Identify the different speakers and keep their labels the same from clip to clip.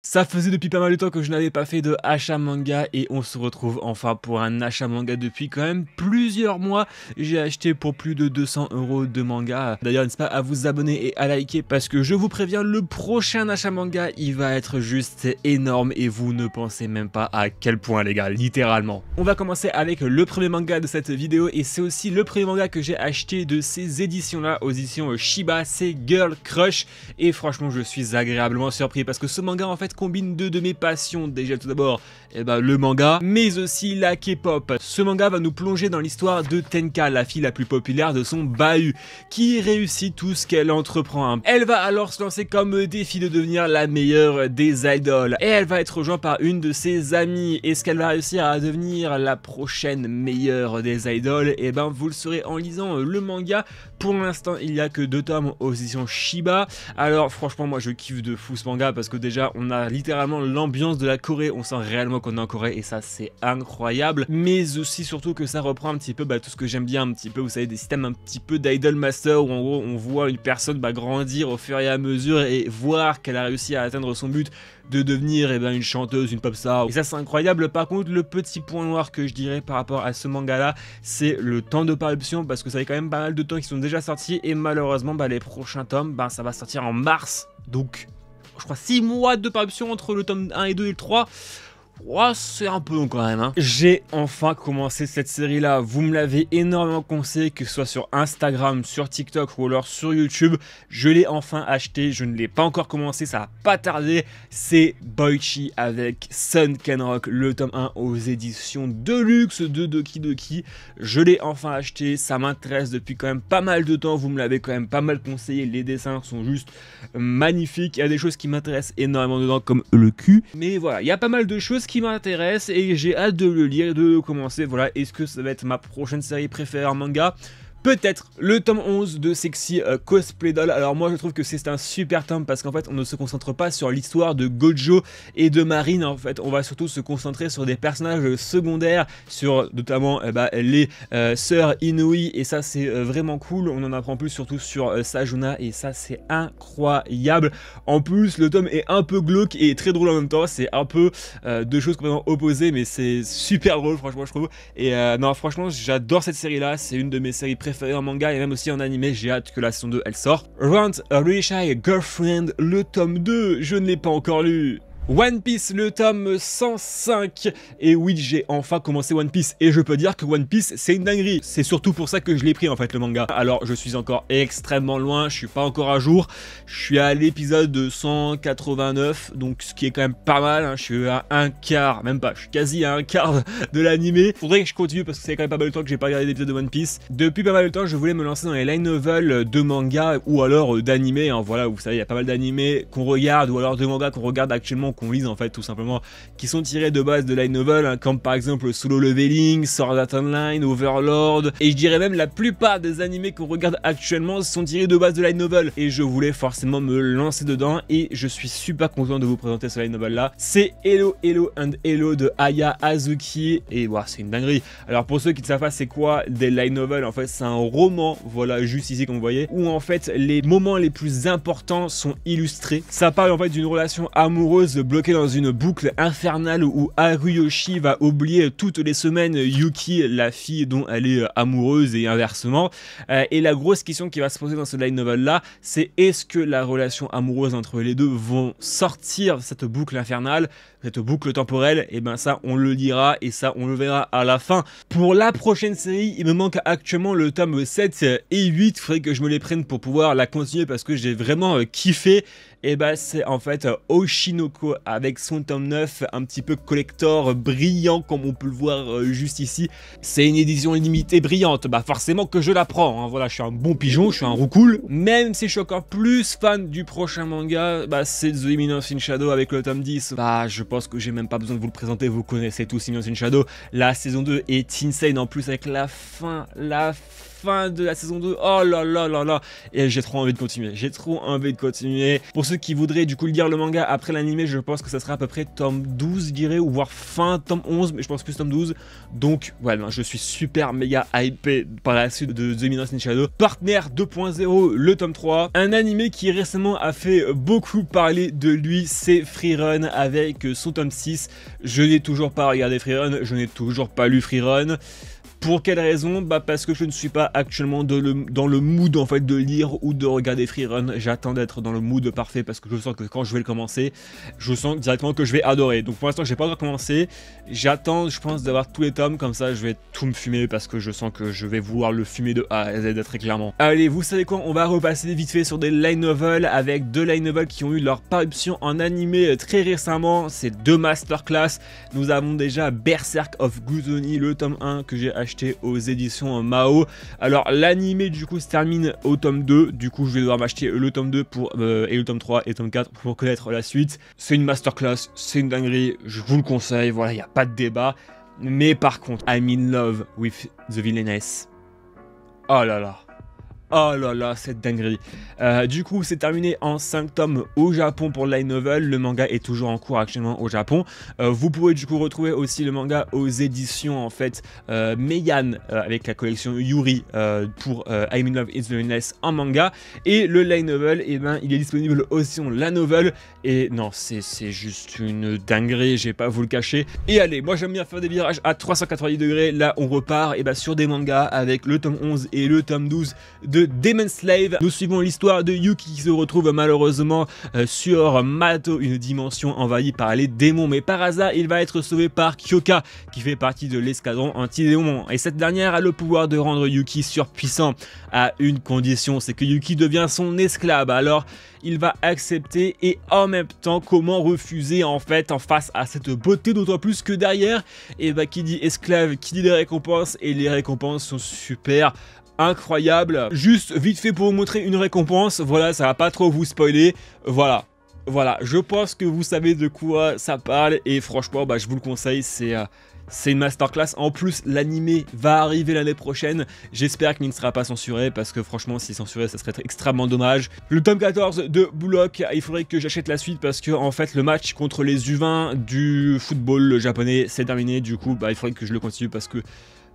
Speaker 1: Ça faisait depuis pas mal de temps que je n'avais pas fait de achat manga et on se retrouve enfin pour un achat manga depuis quand même plusieurs mois. J'ai acheté pour plus de 200 € de manga. D'ailleurs, n'hésitez pas à vous abonner et à liker parce que je vous préviens, le prochain achat manga, il va être juste énorme et vous ne pensez même pas à quel point, les gars, littéralement. On va commencer avec le premier manga de cette vidéo et c'est aussi le premier manga que j'ai acheté de ces éditions-là, aux éditions Shiba, c'est Girl Crush. Et franchement, je suis agréablement surpris parce que ce manga, en fait, combine deux de mes passions. Déjà tout d'abord le manga, mais aussi la K-pop. Ce manga va nous plonger dans l'histoire de Tenka, la fille la plus populaire de son bahut, qui réussit tout ce qu'elle entreprend. Elle va alors se lancer comme défi de devenir la meilleure des idoles, et elle va être rejointe par une de ses amies. Est-ce qu'elle va réussir à devenir la prochaine meilleure des idoles? Et ben vous le saurez en lisant le manga. Pour l'instant il n'y a que 2 tomes aux éditions Shiba. Alors franchement moi je kiffe de fou ce manga parce que déjà on a littéralement l'ambiance de la Corée, on sent réellement qu'on est en Corée et ça c'est incroyable, mais aussi surtout que ça reprend un petit peu tout ce que j'aime bien un petit peu, vous savez, des systèmes un petit peu d'idol master où en gros on voit une personne grandir au fur et à mesure et voir qu'elle a réussi à atteindre son but de devenir une chanteuse, une pop star, et ça c'est incroyable. Par contre le petit point noir que je dirais par rapport à ce manga là, c'est le temps de parution, parce que ça fait quand même pas mal de temps qu'ils sont déjà sortis et malheureusement les prochains tomes ça va sortir en mars, donc je crois 6 mois de parution entre le tome 1 et 2 et le 3. Ouais, c'est un peu long quand même, hein. J'ai enfin commencé cette série là, vous me l'avez énormément conseillé, que ce soit sur Instagram, sur TikTok ou alors sur YouTube. Je l'ai enfin acheté, je ne l'ai pas encore commencé, ça va pas tarder. C'est Boichi avec Sun Kenrock, le tome 1 aux éditions Deluxe de Doki Doki. Je l'ai enfin acheté, ça m'intéresse depuis quand même pas mal de temps, vous me l'avez quand même pas mal conseillé, les dessins sont juste magnifiques, il y a des choses qui m'intéressent énormément dedans comme le cul, mais voilà, il y a pas mal de choses qui m'intéresse et j'ai hâte de le lire, de le commencer. Voilà, est-ce que ça va être ma prochaine série préférée en manga? Peut-être le tome 11 de Sexy Cosplay Doll. Alors moi je trouve que c'est un super tome parce qu'en fait on ne se concentre pas sur l'histoire de Gojo et de Marine. En fait on va surtout se concentrer sur des personnages secondaires, sur notamment les sœurs Inui, et ça c'est vraiment cool. On en apprend plus surtout sur Sajuna et ça c'est incroyable. En plus le tome est un peu glauque et très drôle en même temps. C'est un peu deux choses complètement opposées, mais c'est super drôle franchement je trouve. Et non franchement j'adore cette série là, c'est une de mes séries préférées en manga et même aussi en animé. J'ai hâte que la saison 2 elle sorte. Rent a Really Shy Girlfriend, le tome 2, je ne l'ai pas encore lu. One Piece, le tome 105. Et oui, j'ai enfin commencé One Piece et je peux dire que One Piece c'est une dinguerie. C'est surtout pour ça que je l'ai pris en fait, le manga. Alors je suis encore extrêmement loin, je suis pas encore à jour. Je suis à l'épisode 189, donc ce qui est quand même pas mal, hein. Je suis à un quart, même pas, je suis quasi à un quart de l'animé. Faudrait que je continue parce que c'est quand même pas mal de temps que j'ai pas regardé d'épisode de One Piece. Depuis pas mal de temps je voulais me lancer dans les light novels de manga ou alors d'animé, hein. Voilà, vous savez il y a pas mal d'animés qu'on regarde ou alors de mangas qu'on regarde actuellement, qu'on lise en fait tout simplement, qui sont tirés de base de light novel, hein, comme par exemple Solo Leveling, Sword Art Online, Overlord, et je dirais même la plupart des animés qu'on regarde actuellement sont tirés de base de light novel, et je voulais forcément me lancer dedans et je suis super content de vous présenter ce light novel là. C'est Hello Hello and Hello de Aya Azuki et wow, c'est une dinguerie. Alors pour ceux qui ne savent pas c'est quoi des light novels, en fait c'est un roman, voilà juste ici comme vous voyez, où en fait les moments les plus importants sont illustrés. Ça parle en fait d'une relation amoureuse bloqué dans une boucle infernale où Haruyoshi va oublier toutes les semaines Yuki, la fille dont elle est amoureuse, et inversement. Et la grosse question qui va se poser dans ce light novel là, c'est est-ce que la relation amoureuse entre les deux vont sortir de cette boucle infernale, cette boucle temporelle? Et ben ça on le lira et ça on le verra à la fin. Pour la prochaine série, il me manque actuellement le tome 7 et 8, il faudrait que je me les prenne pour pouvoir la continuer parce que j'ai vraiment kiffé. Et bah c'est en fait Oshinoko avec son tome 9, un petit peu collector brillant comme on peut le voir juste ici. C'est une édition limitée brillante, bah forcément que je la prends, hein. Voilà, je suis un bon pigeon, je suis un roucoule. Même si je suis encore plus fan du prochain manga, bah c'est The Eminence in Shadow avec le tome 10. Bah je pense que j'ai même pas besoin de vous le présenter, vous connaissez tous Eminence in Shadow. La saison 2 est insane en plus avec la fin fin de la saison 2. Oh là là là là. Et j'ai trop envie de continuer. J'ai trop envie de continuer. Pour ceux qui voudraient du coup lire le manga après l'animé, je pense que ça sera à peu près tome 12, je dirais, ou voire fin tome 11, mais je pense plus tome 12. Donc, voilà, je suis super méga hypé par la suite de The Midnight Ninja Shadow. Partenaire 2.0, le tome 3. Un animé qui récemment a fait beaucoup parler de lui, c'est Freerun avec son tome 6. Je n'ai toujours pas regardé Freerun, je n'ai toujours pas lu Freerun. Pour quelle raison? Bah parce que je ne suis pas actuellement dans le mood en fait de lire ou de regarder Freerun. J'attends d'être dans le mood parfait parce que je sens que quand je vais le commencer, je sens directement que je vais adorer. Donc pour l'instant j'ai pas encore commencé. J'attends, je pense, d'avoir tous les tomes, comme ça je vais tout me fumer parce que je sens que je vais vouloir le fumer de A à Z très clairement. Allez, vous savez quoi, on va repasser vite fait sur des light novels avec deux light novels qui ont eu leur parution en animé très récemment. C'est deux masterclass. Nous avons déjà Berserk of Guzoni, le tome 1 que j'ai acheté aux éditions Mao. Alors l'animé du coup se termine au tome 2, du coup je vais devoir m'acheter le tome 2 et le tome 3 et le tome 4 pour connaître la suite. C'est une masterclass, c'est une dinguerie, je vous le conseille, voilà, il n'y a pas de débat. Mais par contre, I'm in love with the villainess. Oh là là. Oh là là, cette dinguerie. Du coup, c'est terminé en 5 tomes au Japon pour le light novel. Le manga est toujours en cours actuellement au Japon. Vous pourrez du coup retrouver aussi le manga aux éditions en fait Meian avec la collection Yuri pour I'm in Love is the Villainess en manga. Et le light novel, eh ben, il est disponible aussi en la novel. Et non, c'est juste une dinguerie, je vais pas vous le cacher. Et allez, moi j'aime bien faire des virages à 390 degrés. Là, on repart et ben, sur des mangas avec le tome 11 et le tome 12 de Demon Slave. Nous suivons l'histoire de Yuki qui se retrouve malheureusement sur Mato, une dimension envahie par les démons, mais par hasard il va être sauvé par Kyoka qui fait partie de l'escadron anti-démon, et cette dernière a le pouvoir de rendre Yuki surpuissant à une condition, c'est que Yuki devient son esclave. Alors il va accepter, et en même temps comment refuser en fait en face à cette beauté, d'autant plus que derrière, et bah qui dit esclave, qui dit des récompenses, et les récompenses sont super incroyable. Juste vite fait pour vous montrer une récompense, voilà, ça va pas trop vous spoiler, voilà, je pense que vous savez de quoi ça parle, et franchement, bah, je vous le conseille, c'est une masterclass. En plus, l'animé va arriver l'année prochaine. J'espère qu'il ne sera pas censuré, parce que franchement, si censuré, ça serait extrêmement dommage. Le tome 14 de Bullock, il faudrait que j'achète la suite, parce que en fait, le match contre les U20 du football japonais, c'est terminé. Du coup, bah, il faudrait que je le continue, parce que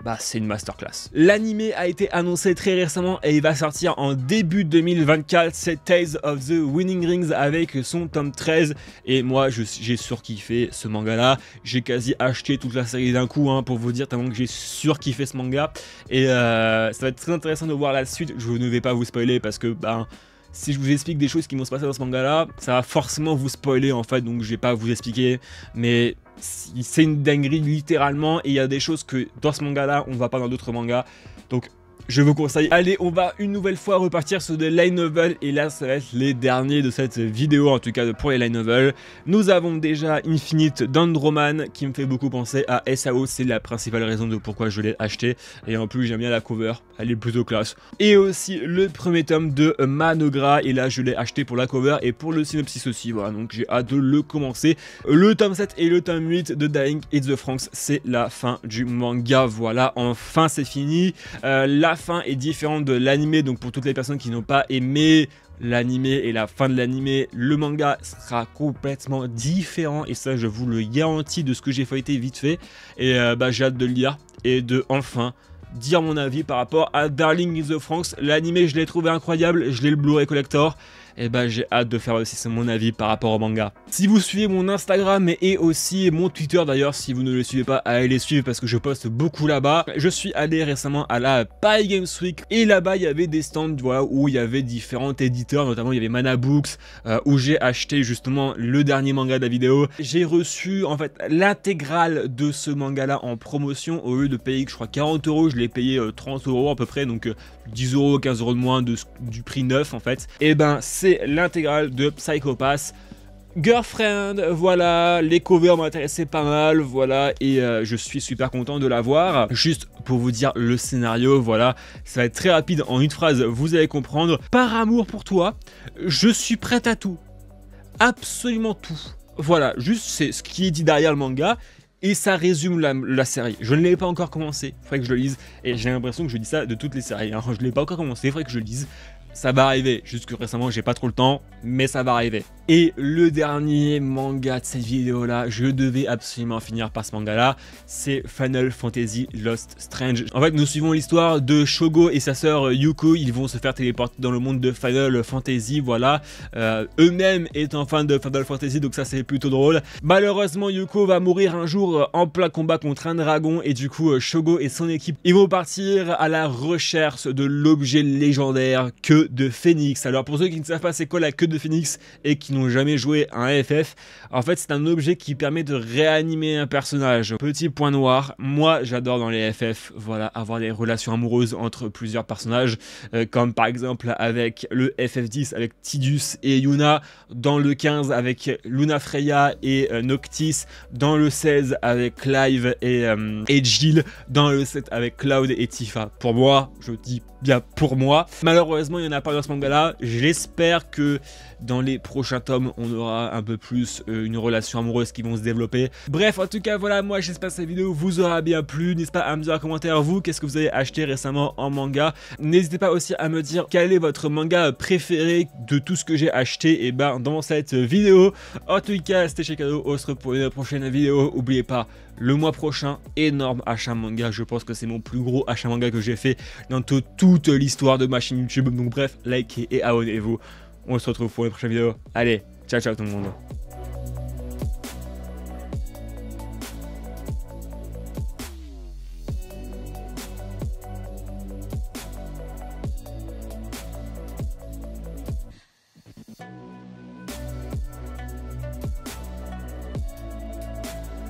Speaker 1: bah, c'est une masterclass. L'animé a été annoncé très récemment et il va sortir en début 2024. C'est Tales of the Winning Rings avec son tome 13. Et moi, j'ai surkiffé ce manga-là. J'ai quasi acheté toute la série d'un coup, hein, pour vous dire, tellement que j'ai surkiffé ce manga. Et ça va être très intéressant de voir la suite. Je ne vais pas vous spoiler parce que, bah, si je vous explique des choses qui vont se passer dans ce manga-là, ça va forcément vous spoiler en fait, donc je vais pas vous expliquer. Mais c'est une dinguerie littéralement, et il y a des choses que dans ce manga-là, on ne voit pas dans d'autres mangas. Donc je vous conseille. Allez, on va une nouvelle fois repartir sur des light novels, et là ça va être les derniers de cette vidéo, en tout cas pour les light novels. Nous avons déjà Infinite d'Androman qui me fait beaucoup penser à SAO, c'est la principale raison de pourquoi je l'ai acheté, et en plus j'aime bien la cover, elle est plutôt classe. Et aussi le premier tome de Manogra, et là je l'ai acheté pour la cover et pour le synopsis aussi, voilà, donc j'ai hâte de le commencer. Le tome 7 et le tome 8 de Dying in the Franxx, c'est la fin du manga, voilà, enfin c'est fini. La fin est différente de l'animé, donc pour toutes les personnes qui n'ont pas aimé l'animé et la fin de l'animé, le manga sera complètement différent, et ça je vous le garantis de ce que j'ai feuilleté vite fait. Et bah, j'ai hâte de le lire et de enfin dire mon avis par rapport à Darling in the Franxx. L'animé je l'ai trouvé incroyable, je l'ai le Blu-ray collector, et bah j'ai hâte de faire aussi mon avis par rapport au manga. Si vous suivez mon Instagram et aussi mon Twitter, d'ailleurs si vous ne le suivez pas, allez les suivre parce que je poste beaucoup là-bas. Je suis allé récemment à la Paris Games Week, et là-bas il y avait des stands, voilà, où il y avait différents éditeurs, notamment il y avait Mana Books, où j'ai acheté justement le dernier manga de la vidéo. J'ai reçu en fait l'intégrale de ce manga là en promotion, au lieu de payer je crois 40 €, je l'ai payé 30 € à peu près, donc 10 €, 15 € de moins du prix neuf en fait. Et ben c'est l'intégrale de Psycho Pass Girlfriend, voilà, les covers m'intéressaient pas mal, voilà, et je suis super content de l'avoir. Juste pour vous dire le scénario, voilà, ça va être très rapide, en une phrase, vous allez comprendre. Par amour pour toi, je suis prête à tout, absolument tout. Voilà, juste c'est ce qui est dit derrière le manga. et ça résume la série. Je ne l'ai pas encore commencé, il faudrait que je le lise, et j'ai l'impression que je dis ça de toutes les séries, hein. Je ne l'ai pas encore commencé, il faudrait que je le lise. Ça va arriver, juste que récemment j'ai pas trop le temps, mais ça va arriver. Et le dernier manga de cette vidéo là, je devais absolument finir par ce manga là, c'est Final Fantasy Lost Strange. En fait nous suivons l'histoire de Shogo et sa sœur Yuko, ils vont se faire téléporter dans le monde de Final Fantasy, voilà. Eux-mêmes étant fans de Final Fantasy, donc ça c'est plutôt drôle. Malheureusement Yuko va mourir un jour en plein combat contre un dragon, et du coup Shogo et son équipe, ils vont partir à la recherche de l'objet légendaire queue de Phénix. Alors pour ceux qui ne savent pas c'est quoi la queue de Phénix et qui n'ont jamais joué à un FF, en fait c'est un objet qui permet de réanimer un personnage. Petit point noir, moi j'adore dans les FF, voilà, avoir des relations amoureuses entre plusieurs personnages, comme par exemple avec le FF10 avec Tidus et Yuna, dans le 15 avec Luna Freya et Noctis, dans le 16 avec Clive et Jill, dans le 7 avec Cloud et Tifa. Pour moi, je dis bien pour moi. Malheureusement, il n'y en a pas dans ce manga-là. J'espère que dans les prochains tomes, on aura un peu plus une relation amoureuse qui vont se développer. Bref, en tout cas, voilà, moi j'espère que cette vidéo vous aura bien plu. N'hésitez pas à me dire en commentaire, vous, qu'est-ce que vous avez acheté récemment en manga. N'hésitez pas aussi à me dire quel est votre manga préféré de tout ce que j'ai acheté dans cette vidéo. En tout cas, c'était chez Cadeau, on se retrouve pour une prochaine vidéo. N'oubliez pas, le mois prochain, énorme achat manga. Je pense que c'est mon plus gros achat manga que j'ai fait dans toute l'histoire de ma chaîne YouTube. Donc bref, likez et abonnez-vous. On se retrouve pour une prochaine vidéo. Allez, ciao ciao tout le monde.